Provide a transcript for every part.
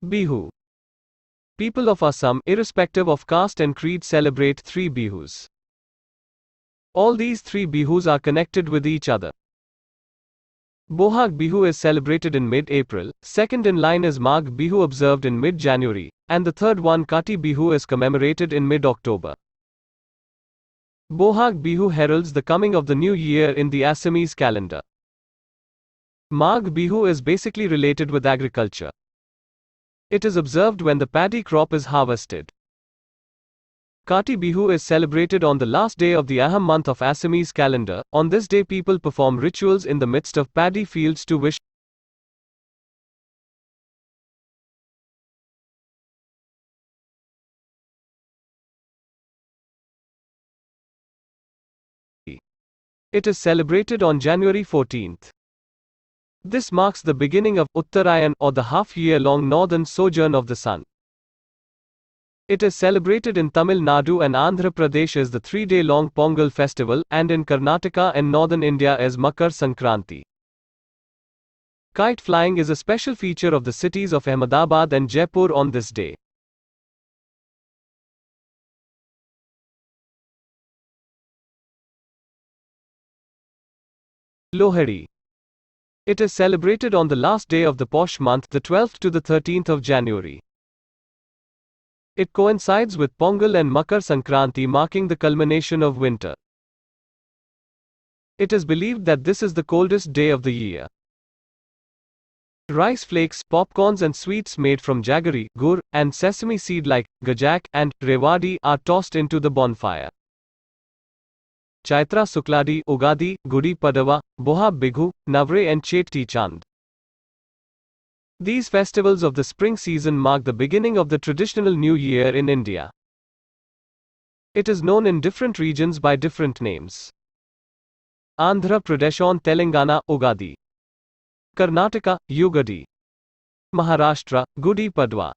Bihu. People of Assam, irrespective of caste and creed, celebrate three Bihus. All these three Bihus are connected with each other. Bohag Bihu is celebrated in mid-April, second in line is Magh Bihu observed in mid-January, and the third one Kati Bihu is commemorated in mid-October. Bohag Bihu heralds the coming of the new year in the Assamese calendar. Magh Bihu is basically related with agriculture. It is observed when the paddy crop is harvested. Kati Bihu is celebrated on the last day of the Aham month of Assamese calendar. On this day people perform rituals in the midst of paddy fields to wish it is celebrated on January 14th. This marks the beginning of Uttarayan, or the half-year-long northern sojourn of the sun. It is celebrated in Tamil Nadu and Andhra Pradesh as the 3-day-long Pongal festival, and in Karnataka and northern India as Makar Sankranti. Kite flying is a special feature of the cities of Ahmedabad and Jaipur on this day. Lohari. It is celebrated on the last day of the Posh month, the 12th to the 13th of January. It coincides with Pongal and Makar Sankranti, marking the culmination of winter. It is believed that this is the coldest day of the year. Rice flakes, popcorns and sweets made from jaggery, gur, and sesame seed like gajak and rewadi are tossed into the bonfire. Chaitra Sukladi, Ugadi, Gudi Padava, Boha Bighu, Navre and Cheti Chand. These festivals of the spring season mark the beginning of the traditional new year in India. It is known in different regions by different names. Andhra Pradesh on Telangana, Ugadi. Karnataka, Yugadi. Maharashtra, Gudi Padwa.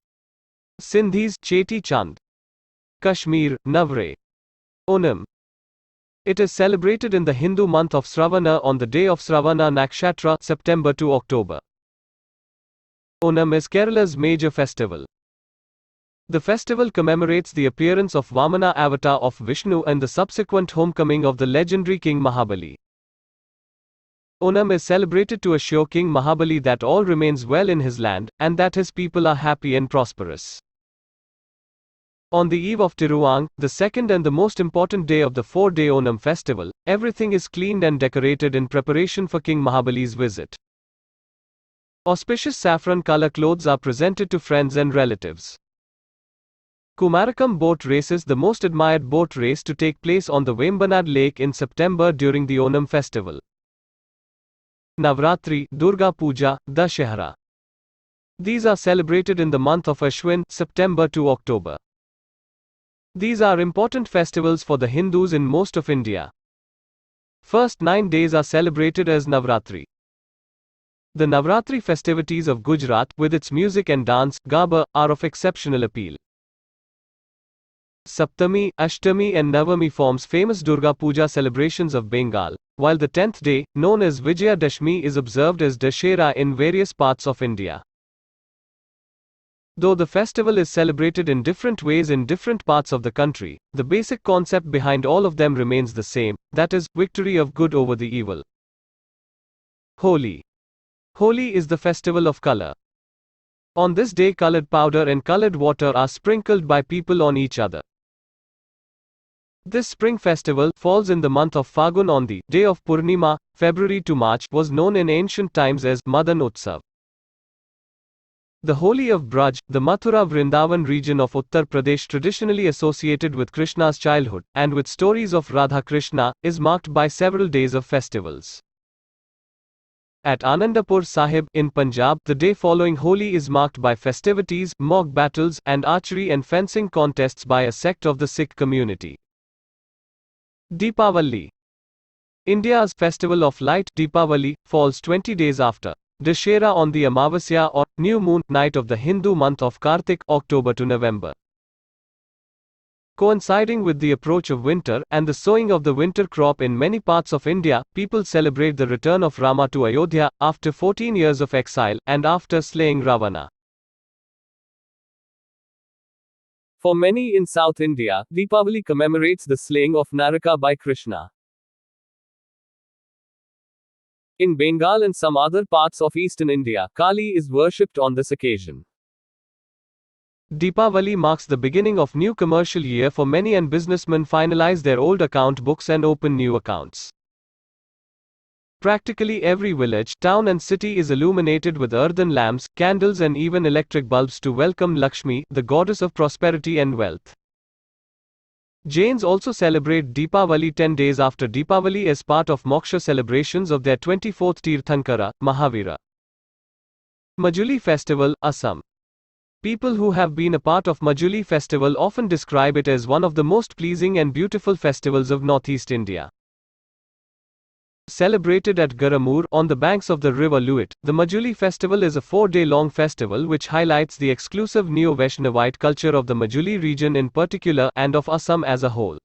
Sindhis, Cheti Chand. Kashmir, Navre. Onam. It is celebrated in the Hindu month of Sravana on the day of Sravana Nakshatra, September to October. Onam is Kerala's major festival. The festival commemorates the appearance of Vamana avatar of Vishnu and the subsequent homecoming of the legendary King Mahabali. Onam is celebrated to assure King Mahabali that all remains well in his land, and that his people are happy and prosperous. On the eve of Tiruang, the second and the most important day of the 4-day Onam festival, everything is cleaned and decorated in preparation for King Mahabali's visit. Auspicious saffron color clothes are presented to friends and relatives. Kumarakam boat race is the most admired boat race to take place on the Vembanad lake in September during the Onam festival. Navratri, Durga Puja, Dashehra. These are celebrated in the month of Ashwin, September to October. These are important festivals for the Hindus in most of India. First 9 days are celebrated as Navratri. The Navratri festivities of Gujarat, with its music and dance, Garba, are of exceptional appeal. Saptami, Ashtami and Navami forms famous Durga Puja celebrations of Bengal, while the 10th day, known as Vijaya Dashmi, is observed as Dashera in various parts of India. Though the festival is celebrated in different ways in different parts of the country, the basic concept behind all of them remains the same, that is, victory of good over the evil. Holi. Holi is the festival of color. On this day colored powder and colored water are sprinkled by people on each other. This spring festival falls in the month of Phagun on the day of Purnima, February to March, was known in ancient times as Madan Utsav. The Holi of Braj, the Mathura Vrindavan region of Uttar Pradesh, traditionally associated with Krishna's childhood, and with stories of Radha Krishna, is marked by several days of festivals. At Anandapur Sahib, in Punjab, the day following Holi is marked by festivities, mock battles, and archery and fencing contests by a sect of the Sikh community. Deepavali. India's festival of light, Deepavali, falls 20 days after Dashera on the Amavasya or new moon night of the Hindu month of Kartik, October to November. Coinciding with the approach of winter and the sowing of the winter crop in many parts of India, people celebrate the return of Rama to Ayodhya after 14 years of exile and after slaying Ravana. For many in South India, Deepavali commemorates the slaying of Naraka by Krishna. In Bengal and some other parts of eastern India, Kali is worshipped on this occasion. Deepavali marks the beginning of new commercial year for many, and businessmen finalize their old account books and open new accounts. Practically every village, town and city is illuminated with earthen lamps, candles and even electric bulbs to welcome Lakshmi, the goddess of prosperity and wealth. Jains also celebrate Deepavali 10 days after Deepavali as part of Moksha celebrations of their 24th Tirthankara, Mahavira. Majuli Festival, Assam. People who have been a part of Majuli festival often describe it as one of the most pleasing and beautiful festivals of Northeast India. Celebrated at Garamur, on the banks of the river Luit, the Majuli festival is a 4-day-long festival which highlights the exclusive Neo-Vaishnavite culture of the Majuli region in particular, and of Assam as a whole.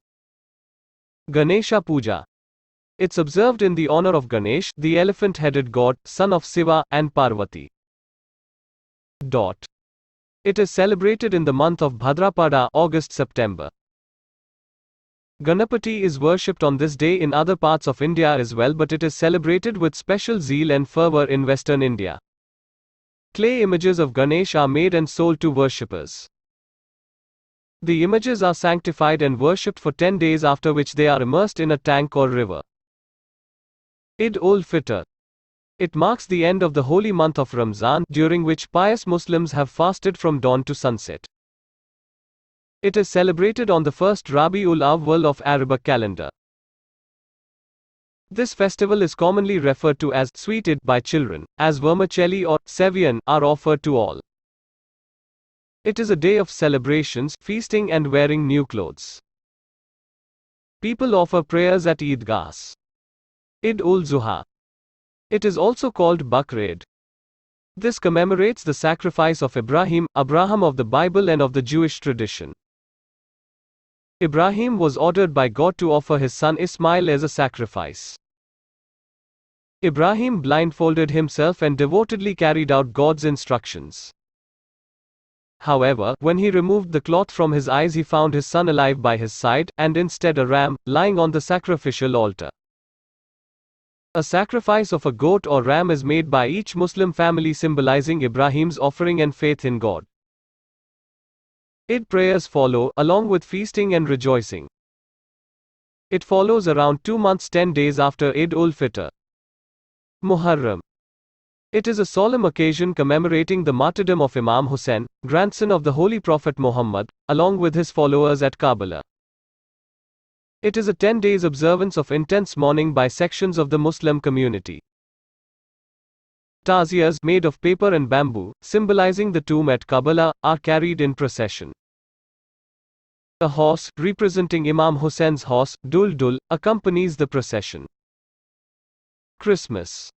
Ganesha Puja. It's observed in the honor of Ganesh, the elephant-headed god, son of Shiva, and Parvati. It is celebrated in the month of Bhadrapada, August-September. Ganapati is worshipped on this day in other parts of India as well, but it is celebrated with special zeal and fervor in Western India. Clay images of Ganesh are made and sold to worshippers. The images are sanctified and worshipped for 10 days, after which they are immersed in a tank or river. Eid-ul-Fitr. It marks the end of the holy month of Ramzan, during which pious Muslims have fasted from dawn to sunset. It is celebrated on the first Rabi-ul-Awwal of Arabic calendar. This festival is commonly referred to as sweet Eid by children, as vermicelli or sevian are offered to all. It is a day of celebrations, feasting and wearing new clothes. People offer prayers at Eidgahs. Eid-ul-Zuha. It is also called Bakr Eid. This commemorates the sacrifice of Abraham of the Bible and of the Jewish tradition. Ibrahim was ordered by God to offer his son Ismail as a sacrifice. Ibrahim blindfolded himself and devotedly carried out God's instructions. However, when he removed the cloth from his eyes, he found his son alive by his side, and instead a ram, lying on the sacrificial altar. A sacrifice of a goat or ram is made by each Muslim family, symbolizing Ibrahim's offering and faith in God. Eid prayers follow, along with feasting and rejoicing. It follows around 2 months 10 days after Eid-ul-Fitr. Muharram. It is a solemn occasion commemorating the martyrdom of Imam Hussain, grandson of the Holy Prophet Muhammad, along with his followers at Karbala. It is a 10 days observance of intense mourning by sections of the Muslim community. Taziyas, made of paper and bamboo, symbolizing the tomb at Karbala, are carried in procession. A horse, representing Imam Hussein's horse, Dul-Dul, accompanies the procession. Christmas.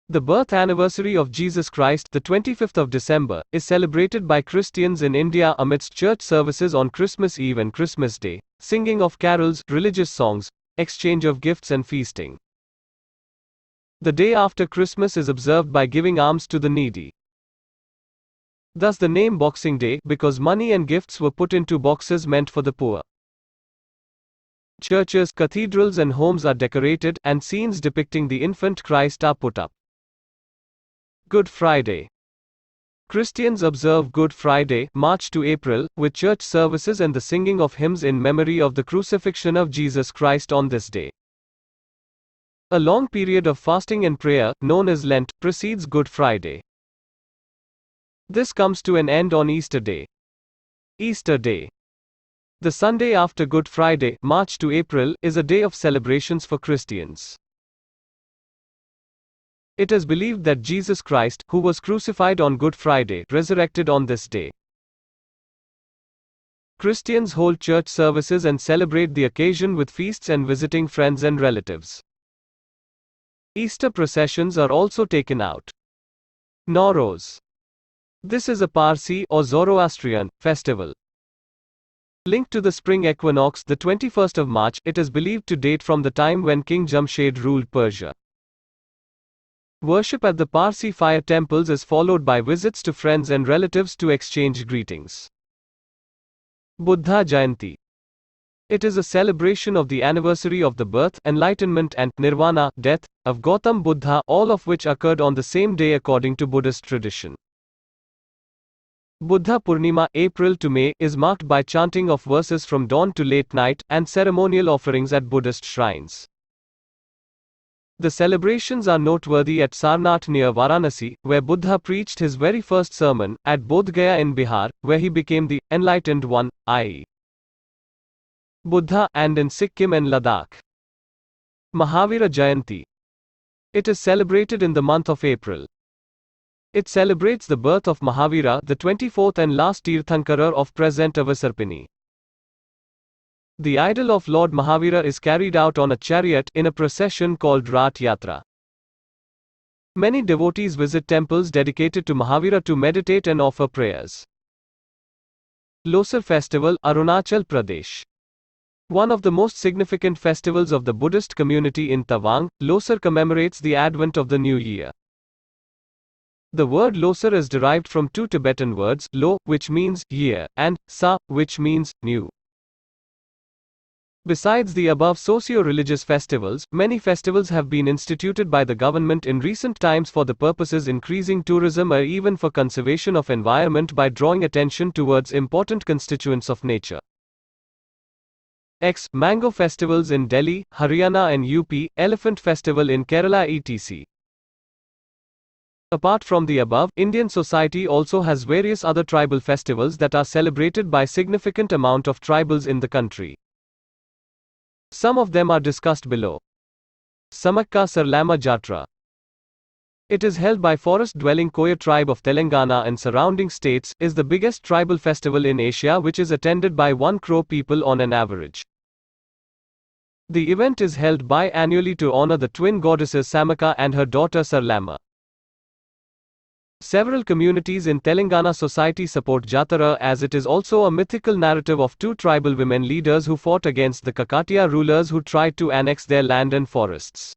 The birth anniversary of Jesus Christ, the 25th of December, is celebrated by Christians in India amidst church services on Christmas Eve and Christmas Day, singing of carols, religious songs, exchange of gifts and feasting. The day after Christmas is observed by giving alms to the needy. Thus the name Boxing Day, because money and gifts were put into boxes meant for the poor. Churches, cathedrals and homes are decorated, and scenes depicting the infant Christ are put up. Good Friday. Christians observe Good Friday, March to April, with church services and the singing of hymns in memory of the crucifixion of Jesus Christ on this day. A long period of fasting and prayer, known as Lent, precedes Good Friday. This comes to an end on Easter Day. Easter Day. The Sunday after Good Friday, March to April, is a day of celebrations for Christians. It is believed that Jesus Christ, who was crucified on Good Friday, resurrected on this day. Christians hold church services and celebrate the occasion with feasts and visiting friends and relatives. Easter processions are also taken out. Nowruz. This is a Parsi or Zoroastrian festival. Linked to the spring equinox, the 21st of March, it is believed to date from the time when King Jamshed ruled Persia. Worship at the Parsi fire temples is followed by visits to friends and relatives to exchange greetings. Buddha Jayanti. It is a celebration of the anniversary of the birth, enlightenment and nirvana, death, of Gautam Buddha, all of which occurred on the same day according to Buddhist tradition. Buddha Purnima, April to May, is marked by chanting of verses from dawn to late night, and ceremonial offerings at Buddhist shrines. The celebrations are noteworthy at Sarnath near Varanasi, where Buddha preached his very first sermon, at Bodh Gaya in Bihar, where he became the enlightened one, i.e. Buddha, and in Sikkim and Ladakh. Mahavira Jayanti. It is celebrated in the month of April. It celebrates the birth of Mahavira, the 24th and last Tirthankara of present Avasarpini. The idol of Lord Mahavira is carried out on a chariot in a procession called Rath Yatra. Many devotees visit temples dedicated to Mahavira to meditate and offer prayers. Losar Festival, Arunachal Pradesh. One of the most significant festivals of the Buddhist community in Tawang, Losar commemorates the advent of the new year. The word Losar is derived from two Tibetan words, Lo, which means year, and Sa, which means new. Besides the above socio-religious festivals, many festivals have been instituted by the government in recent times for the purposes increasing tourism or even for conservation of environment by drawing attention towards important constituents of nature. Mango festivals in Delhi, Haryana and UP, Elephant Festival in Kerala etc. Apart from the above, Indian society also has various other tribal festivals that are celebrated by significant amount of tribals in the country. Some of them are discussed below. Samakka Sarlama Jatra. It is held by forest-dwelling Koya tribe of Telangana and surrounding states, is the biggest tribal festival in Asia which is attended by 1 crore people on an average. The event is held biannually to honor the twin goddesses Samakka and her daughter Sarlama. Several communities in Telangana society support Jatara as it is also a mythical narrative of two tribal women leaders who fought against the Kakatiya rulers who tried to annex their land and forests.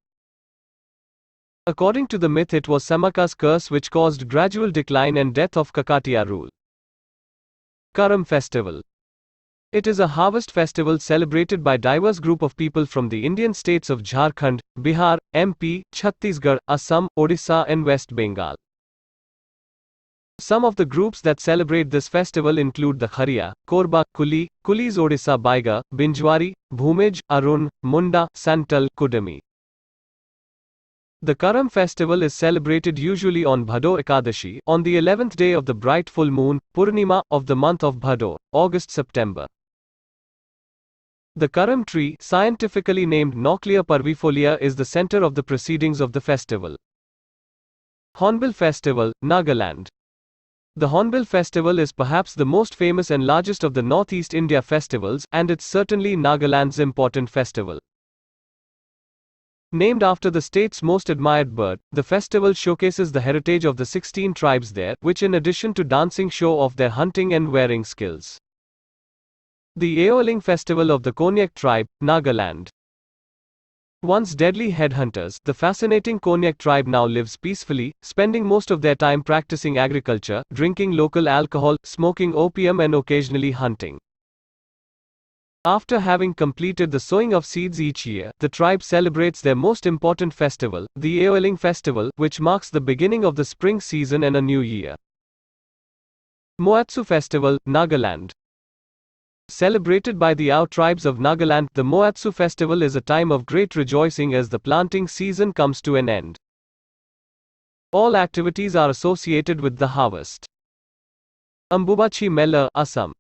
According to the myth, it was Samakka's curse which caused gradual decline and death of Kakatiya rule. Karam Festival. It is a harvest festival celebrated by diverse group of people from the Indian states of Jharkhand, Bihar, MP, Chhattisgarh, Assam, Odisha and West Bengal. Some of the groups that celebrate this festival include the Khariya, Korba, Kuli, Kulis Odisha Baiga, Binjwari, Bhumij, Arun, Munda, Santal, Kudami. The Karam festival is celebrated usually on Bhado Ekadashi, on the 11th day of the bright full moon, Purnima, of the month of Bhado, August-September. The Karam tree, scientifically named Nauclea parvifolia, is the center of the proceedings of the festival. Hornbill Festival, Nagaland. The Hornbill Festival is perhaps the most famous and largest of the Northeast India festivals, and it's certainly Nagaland's important festival. Named after the state's most admired bird, the festival showcases the heritage of the 16 tribes there, which in addition to dancing show off their hunting and wearing skills. The Aoling Festival of the Konyak tribe, Nagaland. Once deadly headhunters, the fascinating Konyak tribe now lives peacefully, spending most of their time practicing agriculture, drinking local alcohol, smoking opium and occasionally hunting. After having completed the sowing of seeds each year, the tribe celebrates their most important festival, the Aoling Festival, which marks the beginning of the spring season and a new year. Moatsu Festival, Nagaland. Celebrated by the Ao tribes of Nagaland, the Moatsu festival is a time of great rejoicing as the planting season comes to an end. All activities are associated with the harvest. Ambubachi Mela, Assam.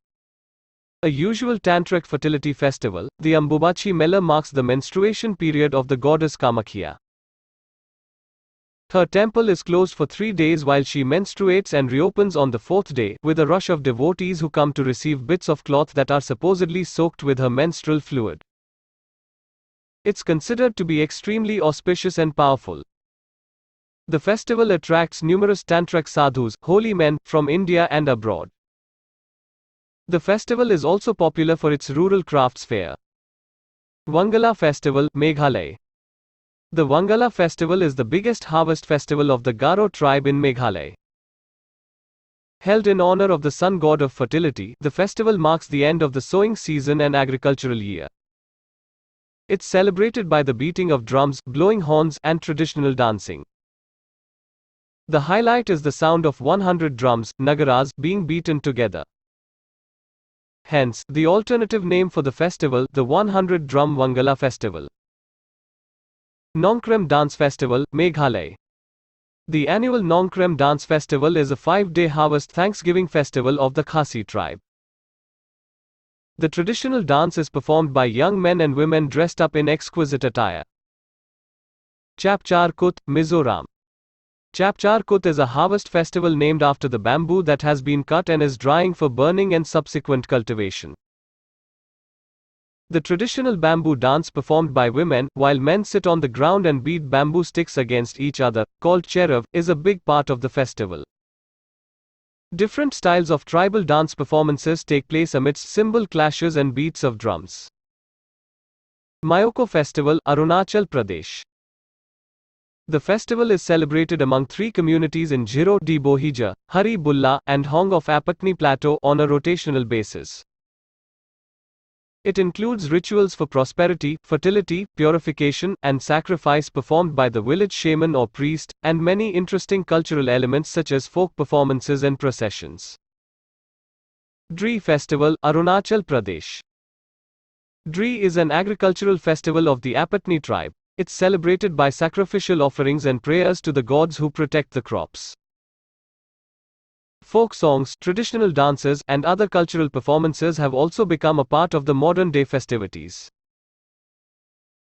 A usual tantric fertility festival, the Ambubachi Mela marks the menstruation period of the goddess Kamakhya. Her temple is closed for 3 days while she menstruates and reopens on the 4th day, with a rush of devotees who come to receive bits of cloth that are supposedly soaked with her menstrual fluid. It's considered to be extremely auspicious and powerful. The festival attracts numerous tantric sadhus, holy men, from India and abroad. The festival is also popular for its rural crafts fair. Wangala Festival, Meghalaya. The Wangala festival is the biggest harvest festival of the Garo tribe in Meghalaya. Held in honor of the sun god of fertility, the festival marks the end of the sowing season and agricultural year. It's celebrated by the beating of drums, blowing horns, and traditional dancing. The highlight is the sound of 100 drums, nagaras, being beaten together. Hence, the alternative name for the festival, the 100 Drum Wangala Festival. Nongkrem Dance Festival, Meghalaya. The annual Nongkrem Dance Festival is a 5-day harvest Thanksgiving festival of the Khasi tribe. The traditional dance is performed by young men and women dressed up in exquisite attire. Chapchar Kut, Mizoram. Chapchar Kut is a harvest festival named after the bamboo that has been cut and is drying for burning and subsequent cultivation. The traditional bamboo dance performed by women, while men sit on the ground and beat bamboo sticks against each other, called cherav, is a big part of the festival. Different styles of tribal dance performances take place amidst cymbal clashes and beats of drums. Mayoko Festival, Arunachal Pradesh. The festival is celebrated among 3 communities in Jhiro di Bohija, Hari Bulla, and Hong of Apatni Plateau on a rotational basis. It includes rituals for prosperity, fertility, purification, and sacrifice performed by the village shaman or priest, and many interesting cultural elements such as folk performances and processions. Dri Festival, Arunachal Pradesh. Dri is an agricultural festival of the Apatni tribe. It's celebrated by sacrificial offerings and prayers to the gods who protect the crops. Folk songs, traditional dances, and other cultural performances have also become a part of the modern-day festivities.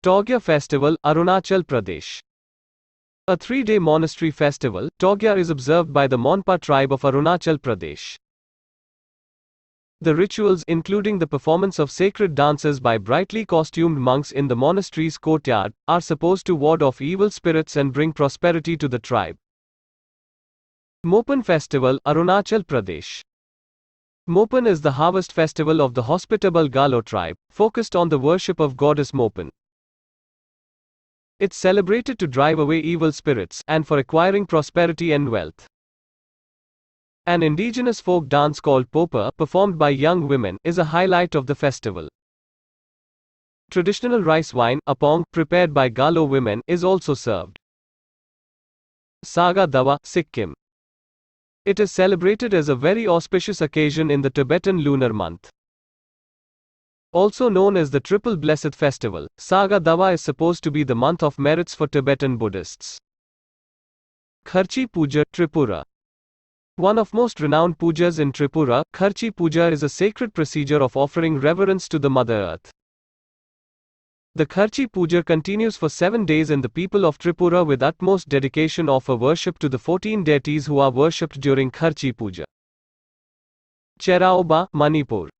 Togya Festival, Arunachal Pradesh. A 3-day monastery festival, Togya is observed by the Monpa tribe of Arunachal Pradesh. The rituals, including the performance of sacred dances by brightly costumed monks in the monastery's courtyard, are supposed to ward off evil spirits and bring prosperity to the tribe. Mopan Festival, Arunachal Pradesh. Mopan is the harvest festival of the hospitable Galo tribe, focused on the worship of goddess Mopan. It's celebrated to drive away evil spirits, and for acquiring prosperity and wealth. An indigenous folk dance called Popa, performed by young women, is a highlight of the festival. Traditional rice wine, apong, prepared by Galo women, is also served. Saga Dawa, Sikkim. It is celebrated as a very auspicious occasion in the Tibetan lunar month. Also known as the Triple Blessed Festival, Saga Dawa is supposed to be the month of merits for Tibetan Buddhists. Kharchi Puja, Tripura. One of most renowned pujas in Tripura, Kharchi Puja is a sacred procedure of offering reverence to the Mother Earth. The Kharchi Puja continues for 7 days and the people of Tripura with utmost dedication offer worship to the 14 deities who are worshipped during Kharchi Puja. Cheraoba, Manipur.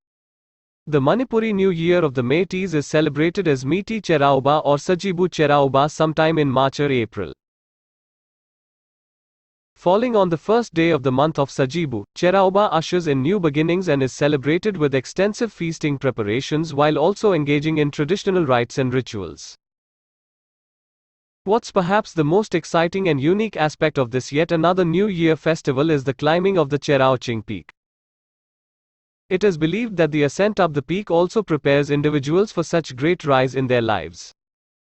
The Manipuri New Year of the Métis is celebrated as Miti Cheraoba or Sajibu Cheraoba sometime in March or April. Falling on the first day of the month of Sajibu, Cheraoba ushers in new beginnings and is celebrated with extensive feasting preparations while also engaging in traditional rites and rituals. What's perhaps the most exciting and unique aspect of this yet another New Year festival is the climbing of the Cheraoching peak. It is believed that the ascent up the peak also prepares individuals for such great rise in their lives.